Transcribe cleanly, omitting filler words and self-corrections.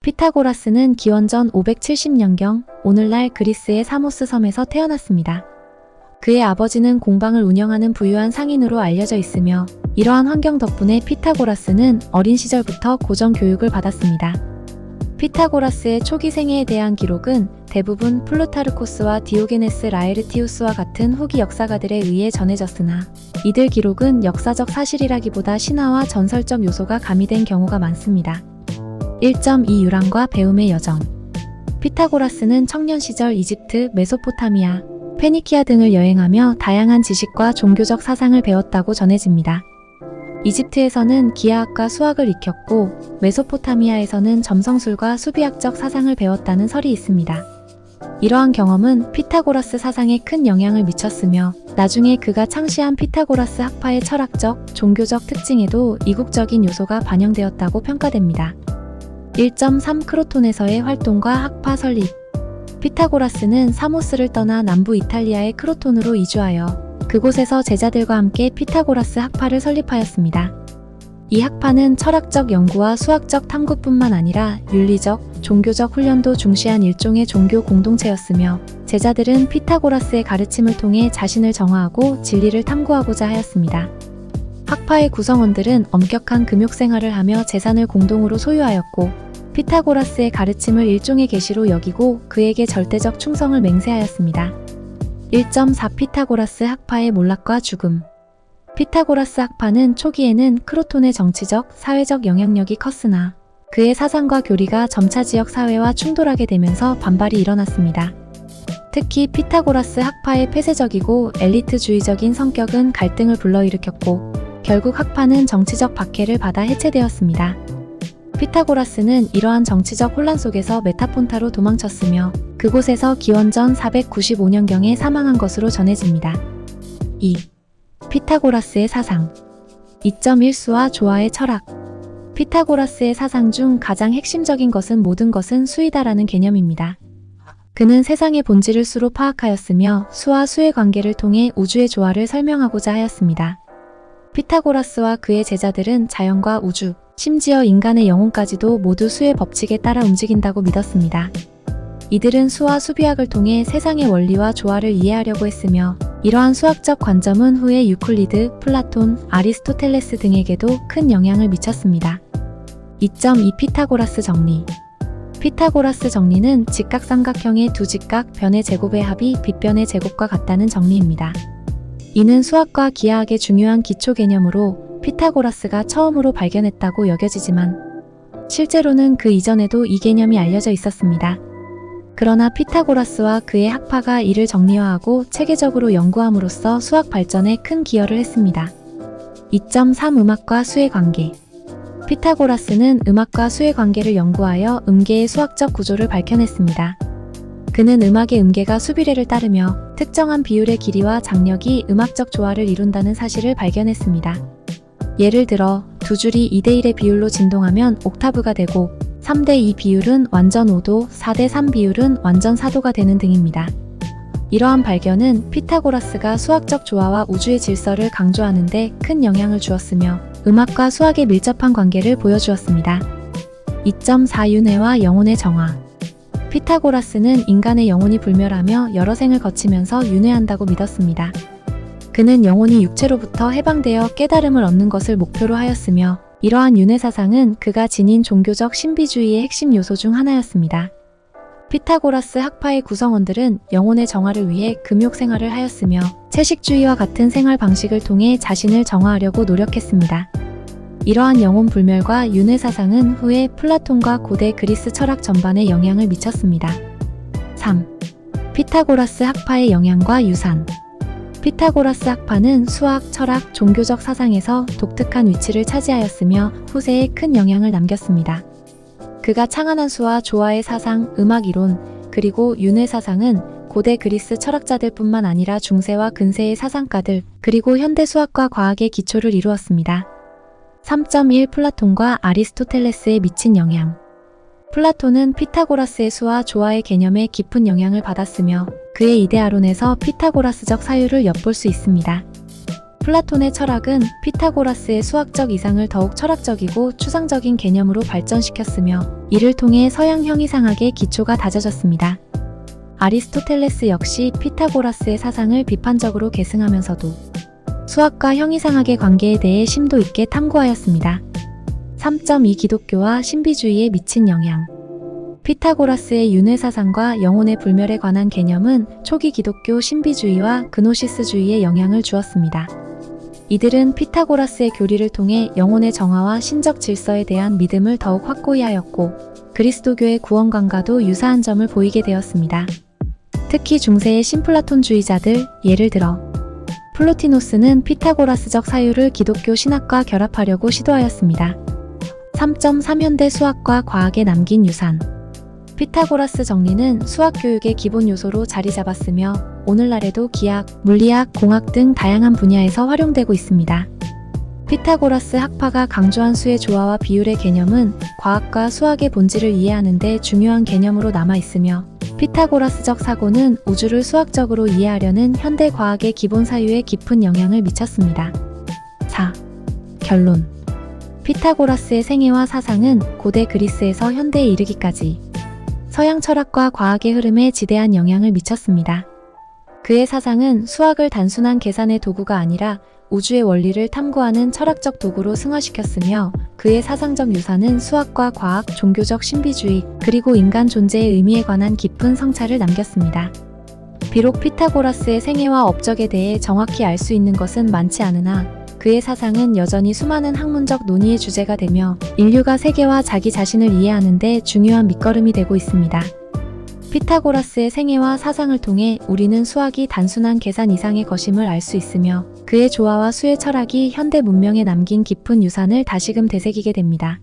피타고라스는 기원전 570년경 오늘날 그리스의 사모스 섬에서 태어났습니다. 그의 아버지는 공방을 운영하는 부유한 상인으로 알려져 있으며 이러한 환경 덕분에 피타고라스는 어린 시절부터 고정 교육을 받았습니다. 피타고라스의 초기 생애에 대한 기록은 대부분 플루타르코스와 디오게네스 라에르티우스와 같은 후기 역사가들에 의해 전해졌으나 이들 기록은 역사적 사실이라기보다 신화와 전설적 요소가 가미된 경우가 많습니다. 1.2 유랑과 배움의 여정. 피타고라스는 청년 시절 이집트, 메소포타미아, 페니키아 등을 여행하며 다양한 지식과 종교적 사상을 배웠다고 전해집니다. 이집트에서는 기하학과 수학을 익혔고 메소포타미아에서는 점성술과 수비학적 사상을 배웠다는 설이 있습니다. 이러한 경험은 피타고라스 사상에 큰 영향을 미쳤으며 나중에 그가 창시한 피타고라스 학파의 철학적, 종교적 특징에도 이국적인 요소가 반영되었다고 평가됩니다. 1.3 크로톤에서의 활동과 학파 설립. 피타고라스는 사모스를 떠나 남부 이탈리아의 크로톤으로 이주하여 그곳에서 제자들과 함께 피타고라스 학파를 설립하였습니다. 이 학파는 철학적 연구와 수학적 탐구뿐만 아니라 윤리적, 종교적 훈련도 중시한 일종의 종교 공동체였으며 제자들은 피타고라스의 가르침을 통해 자신을 정화하고 진리를 탐구하고자 하였습니다. 학파의 구성원들은 엄격한 금욕 생활을 하며 재산을 공동으로 소유하였고 피타고라스의 가르침을 일종의 계시로 여기고 그에게 절대적 충성을 맹세하였습니다. 1.4 피타고라스 학파의 몰락과 죽음. 피타고라스 학파는 초기에는 크로톤의 정치적, 사회적 영향력이 컸으나 그의 사상과 교리가 점차 지역 사회와 충돌하게 되면서 반발이 일어났습니다. 특히 피타고라스 학파의 폐쇄적이고 엘리트주의적인 성격은 갈등을 불러일으켰고 결국 학파는 정치적 박해를 받아 해체되었습니다. 피타고라스는 이러한 정치적 혼란 속에서 메타폰타로 도망쳤으며 그곳에서 기원전 495년경에 사망한 것으로 전해집니다. 2. 피타고라스의 사상. 2.1 수와 조화의 철학. 피타고라스의 사상 중 가장 핵심적인 것은 모든 것은 수이다라는 개념입니다. 그는 세상의 본질을 수로 파악하였으며 수와 수의 관계를 통해 우주의 조화를 설명하고자 하였습니다. 피타고라스와 그의 제자들은 자연과 우주, 심지어 인간의 영혼까지도 모두 수의 법칙에 따라 움직인다고 믿었습니다. 이들은 수와 수비학을 통해 세상의 원리와 조화를 이해하려고 했으며 이러한 수학적 관점은 후에 유클리드, 플라톤, 아리스토텔레스 등에게도 큰 영향을 미쳤습니다. 2.2 피타고라스 정리. 피타고라스 정리는 직각삼각형의 두 직각 변의 제곱의 합이 빗변의 제곱과 같다는 정리입니다. 이는 수학과 기하학의 중요한 기초 개념으로 피타고라스가 처음으로 발견했다고 여겨지지만 실제로는 그 이전에도 이 개념이 알려져 있었습니다. 그러나 피타고라스와 그의 학파가 이를 정리화하고 체계적으로 연구함으로써 수학 발전에 큰 기여를 했습니다. 2.3 음악과 수의 관계. 피타고라스는 음악과 수의 관계를 연구하여 음계의 수학적 구조를 밝혀냈습니다. 그는 음악의 음계가 수비례를 따르며 특정한 비율의 길이와 장력이 음악적 조화를 이룬다는 사실을 발견했습니다. 예를 들어 두 줄이 2대1의 비율로 진동하면 옥타브가 되고 3대2 비율은 완전 5도, 4대3 비율은 완전 4도가 되는 등입니다. 이러한 발견은 피타고라스가 수학적 조화와 우주의 질서를 강조하는 데 큰 영향을 주었으며 음악과 수학의 밀접한 관계를 보여주었습니다. 2.4 윤회와 영혼의 정화. 피타고라스는 인간의 영혼이 불멸하며 여러 생을 거치면서 윤회한다고 믿었습니다. 그는 영혼이 육체로부터 해방되어 깨달음을 얻는 것을 목표로 하였으며 이러한 윤회 사상은 그가 지닌 종교적 신비주의의 핵심 요소 중 하나였습니다. 피타고라스 학파의 구성원들은 영혼의 정화를 위해 금욕 생활을 하였으며 채식주의와 같은 생활 방식을 통해 자신을 정화하려고 노력했습니다. 이러한 영혼 불멸과 윤회 사상은 후에 플라톤과 고대 그리스 철학 전반에 영향을 미쳤습니다. 3. 피타고라스 학파의 영향과 유산. 피타고라스 학파는 수학, 철학, 종교적 사상에서 독특한 위치를 차지하였으며 후세에 큰 영향을 남겼습니다. 그가 창안한 수와 조화의 사상, 음악 이론, 그리고 윤회 사상은 고대 그리스 철학자들뿐만 아니라 중세와 근세의 사상가들, 그리고 현대 수학과 과학의 기초를 이루었습니다. 3.1 플라톤과 아리스토텔레스에 미친 영향. 플라톤은 피타고라스의 수와 조화의 개념에 깊은 영향을 받았으며 그의 이데아론에서 피타고라스적 사유를 엿볼 수 있습니다. 플라톤의 철학은 피타고라스의 수학적 이상을 더욱 철학적이고 추상적인 개념으로 발전시켰으며 이를 통해 서양 형이상학의 기초가 다져졌습니다. 아리스토텔레스 역시 피타고라스의 사상을 비판적으로 계승하면서도 수학과 형이상학의 관계에 대해 심도 있게 탐구하였습니다. 3.2 기독교와 신비주의에 미친 영향. 피타고라스의 윤회사상과 영혼의 불멸에 관한 개념은 초기 기독교 신비주의와 그노시스주의에 영향을 주었습니다. 이들은 피타고라스의 교리를 통해 영혼의 정화와 신적 질서에 대한 믿음을 더욱 확고히 하였고 그리스도교의 구원관과도 유사한 점을 보이게 되었습니다. 특히 중세의 신플라톤주의자들, 예를 들어 플로티노스는 피타고라스적 사유를 기독교 신학과 결합하려고 시도하였습니다. 3.3 현대 수학과 과학에 남긴 유산. 피타고라스 정리는 수학 교육의 기본 요소로 자리 잡았으며 오늘날에도 기하, 물리학, 공학 등 다양한 분야에서 활용되고 있습니다. 피타고라스 학파가 강조한 수의 조화와 비율의 개념은 과학과 수학의 본질을 이해하는 데 중요한 개념으로 남아있으며 피타고라스적 사고는 우주를 수학적으로 이해하려는 현대 과학의 기본 사유에 깊은 영향을 미쳤습니다. 4. 결론. 피타고라스의 생애와 사상은 고대 그리스에서 현대에 이르기까지 서양 철학과 과학의 흐름에 지대한 영향을 미쳤습니다. 그의 사상은 수학을 단순한 계산의 도구가 아니라 우주의 원리를 탐구하는 철학적 도구로 승화시켰으며 그의 사상적 유산은 수학과 과학, 종교적 신비주의, 그리고 인간 존재의 의미에 관한 깊은 성찰을 남겼습니다. 비록 피타고라스의 생애와 업적에 대해 정확히 알 수 있는 것은 많지 않으나 그의 사상은 여전히 수많은 학문적 논의의 주제가 되며 인류가 세계와 자기 자신을 이해하는 데 중요한 밑거름이 되고 있습니다. 피타고라스의 생애와 사상을 통해 우리는 수학이 단순한 계산 이상의 것임을 알 수 있으며 그의 조화와 수의 철학이 현대 문명에 남긴 깊은 유산을 다시금 되새기게 됩니다.